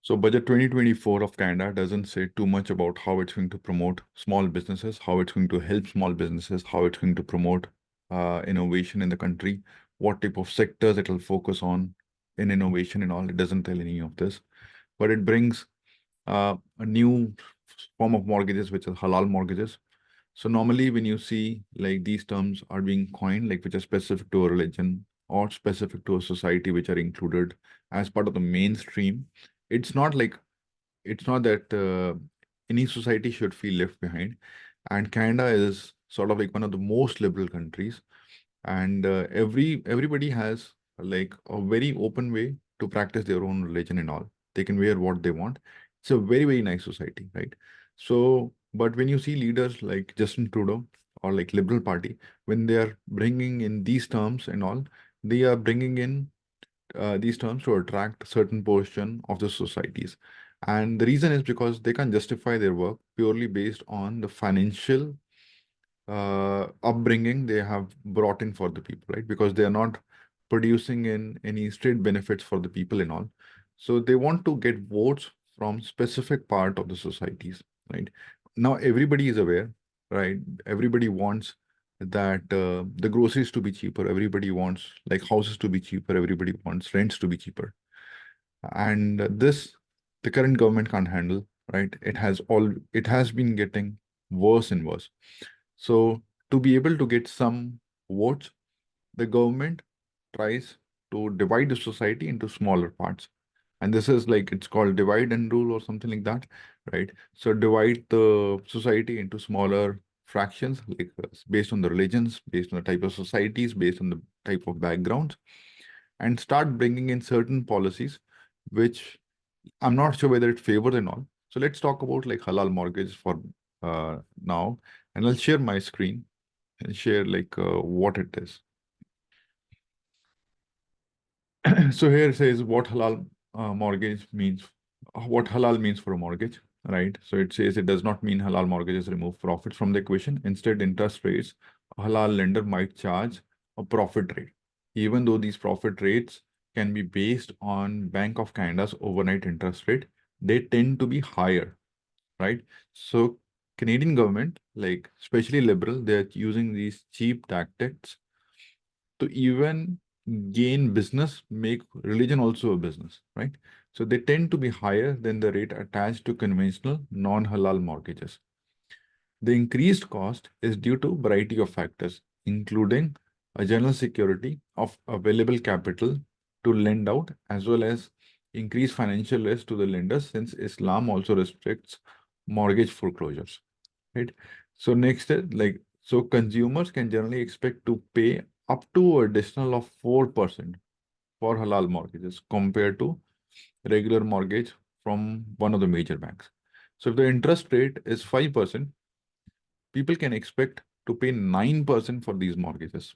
So Budget 2024 of Canada doesn't say too much about how it's going to promote small businesses, how it's going to help small businesses, how it's going to promote innovation in the country, what type of sectors it will focus on in innovation and all. It doesn't tell any of this, but it brings a new form of mortgages, which is halal mortgages. So normally when you see like these terms are being coined, like which are specific to a religion or specific to a society, which are included as part of the mainstream, it's not like it's not that any society should feel left behind. And Canada is sort of like one of the most liberal countries, and everybody has like a very open way to practice their own religion and all. They can wear what they want. It's a very nice society, right? So, but when you see leaders like Justin Trudeau or like Liberal Party, when they are bringing in these terms and all, they are bringing in these terms to attract certain portion of the societies. And the reason is because they can justify their work purely based on the financial upbringing they have brought in for the people, right? Because they are not producing in any straight benefits for the people and all. So they want to get votes from specific part of the societies, right? Now everybody is aware, right? Everybody wants that the groceries to be cheaper. Everybody wants like houses to be cheaper. Everybody wants rents to be cheaper. And this, the current government can't handle, right? It has been getting worse and worse. So to be able to get some votes, the government tries to divide the society into smaller parts. And this is like, it's called divide and rule or something like that, right? So divide the society into smaller fractions, like based on the religions, based on the type of societies, based on the type of backgrounds, and start bringing in certain policies, which I'm not sure whether it favors and all. So let's talk about like halal mortgage for now, and I'll share my screen and share like what it is. So here it says what halal mortgage means, what halal means for a mortgage, right? So it says it does not mean halal mortgages remove profits from the equation. Instead, interest rates, a halal lender might charge a profit rate, even though these profit rates can be based on Bank of Canada's overnight interest rate. They tend to be higher, right? So Canadian government, like especially liberal, they're using these cheap tactics to even gain business, make religion also a business, right? So they tend to be higher than the rate attached to conventional non-halal mortgages. The increased cost is due to a variety of factors, including a general security of available capital to lend out, as well as increased financial risk to the lenders, since Islam also restricts mortgage foreclosures, right? So next is like, so consumers can generally expect to pay up to additional of 4% for halal mortgages compared to regular mortgage from one of the major banks. So if the interest rate is 5%, people can expect to pay 9% for these mortgages.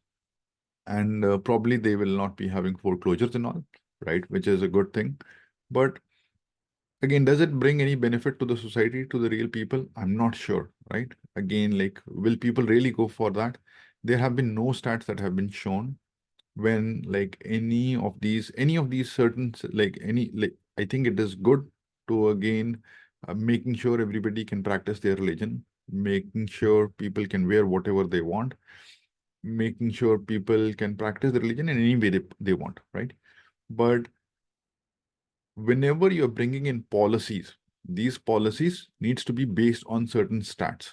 And probably they will not be having foreclosures and all, right? Which is a good thing. But again, does it bring any benefit to the society, to the real people? I'm not sure, right? Again, like, will people really go for that? There have been no stats that have been shown when like any of these certain like any like I think it is good to again making sure everybody can practice their religion, making sure people can wear whatever they want, making sure people can practice the religion in any way they want, right? But whenever you're bringing in policies, these policies needs to be based on certain stats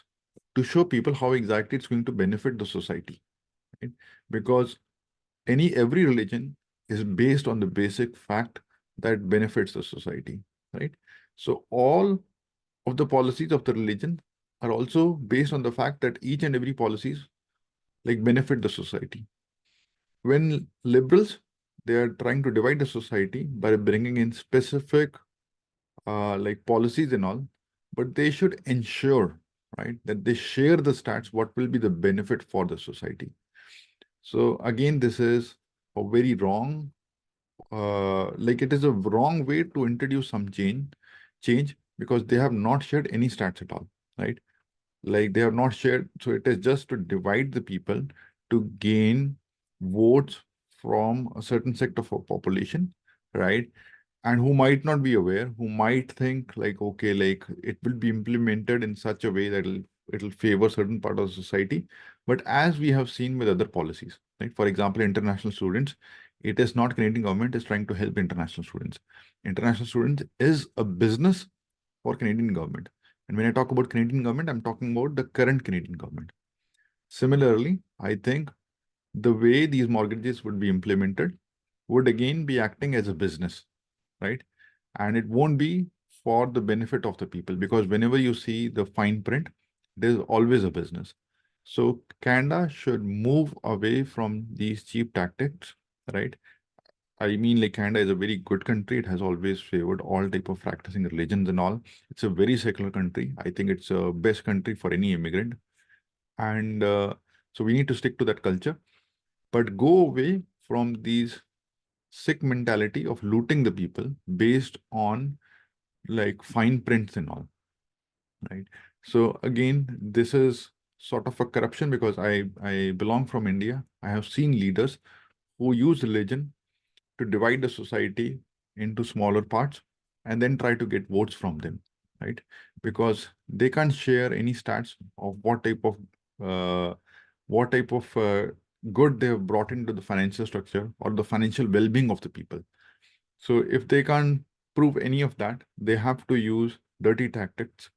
to show people how exactly it's going to benefit the society, right? Because every religion is based on the basic fact that benefits the society, right? So all of the policies of the religion are also based on the fact that each and every policies like benefit the society. When liberals, they are trying to divide the society by bringing in specific like policies and all, but they should ensure, right, that they share the stats, what will be the benefit for the society. So again, this is a very wrong, like it is a wrong way to introduce some change because they have not shared any stats at all, right? Like they have not shared. So it is just to divide the people to gain votes from a certain sector of a population, right? and who might not be aware, who might think like, okay, like it will be implemented in such a way that it'll favor certain part of society. But as we have seen with other policies, right? For example, international students, it is not Canadian government is trying to help international students. International students is a business for Canadian government. And when I talk about Canadian government, I'm talking about the current Canadian government. Similarly, I think the way these mortgages would be implemented would again be acting as a business, right? And it won't be for the benefit of the people, because whenever you see the fine print, there's always a business. So Canada should move away from these cheap tactics, right? I mean, like Canada is a very good country. It has always favored all type of practicing religions and all. It's a very secular country. I think it's a best country for any immigrant. And so we need to stick to that culture, but go away from these sick mentality of looting the people based on like fine prints and all, right? So again, this is sort of a corruption, because I belong from India. I have seen leaders who use religion to divide the society into smaller parts and then try to get votes from them, right? Because they can't share any stats of uh, what type of good they have brought into the financial structure or the financial well-being of the people. So if they can't prove any of that, they have to use dirty tactics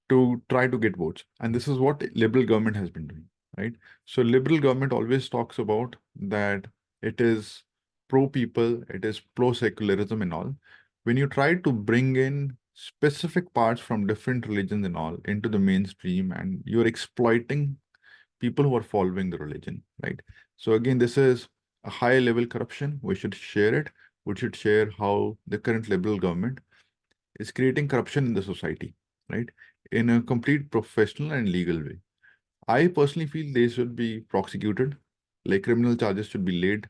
to try to get votes. And this is what liberal government has been doing, right? So liberal government always talks about that it is pro people, it is pro secularism and all. When you try to bring in specific parts from different religions and all into the mainstream, and you're exploiting people who are following the religion, right? So again, this is a high level corruption. We should share it. We should share how the current liberal government is creating corruption in the society, right? In a complete professional and legal way. I personally feel they should be prosecuted, like criminal charges should be laid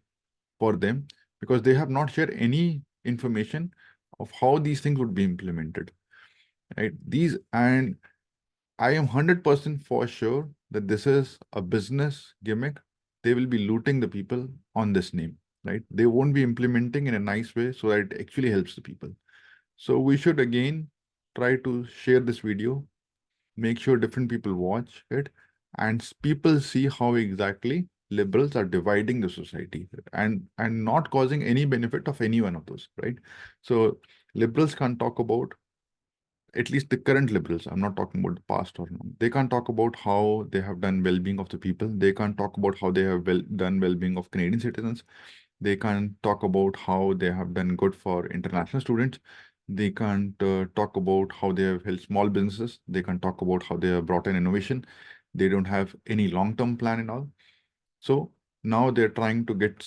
for them, because they have not shared any information of how these things would be implemented, right? These, and I am 100% for sure that this is a business gimmick. They will be looting the people on this name, right? They won't be implementing in a nice way so that it actually helps the people. So we should again try to share this video, make sure different people watch it, and people see how exactly liberals are dividing the society and not causing any benefit of any one of those, right? So liberals can't talk about, at least the current liberals, I'm not talking about the past or no, they can't talk about how they have done well-being of the people. They can't talk about how they have done well-being of Canadian citizens. They can't talk about how they have done good for international students. They can't talk about how they have helped small businesses. They can't talk about how they have brought in innovation. They don't have any long-term plan and all. So now they're trying to get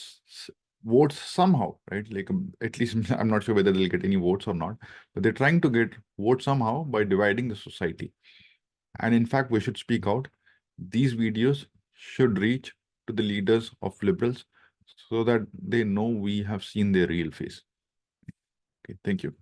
votes somehow, right? Like at least I'm not sure whether they'll get any votes or not, but they're trying to get votes somehow by dividing the society. And in fact, we should speak out. These videos should reach to the leaders of liberals so that they know we have seen their real face. Okay, thank you.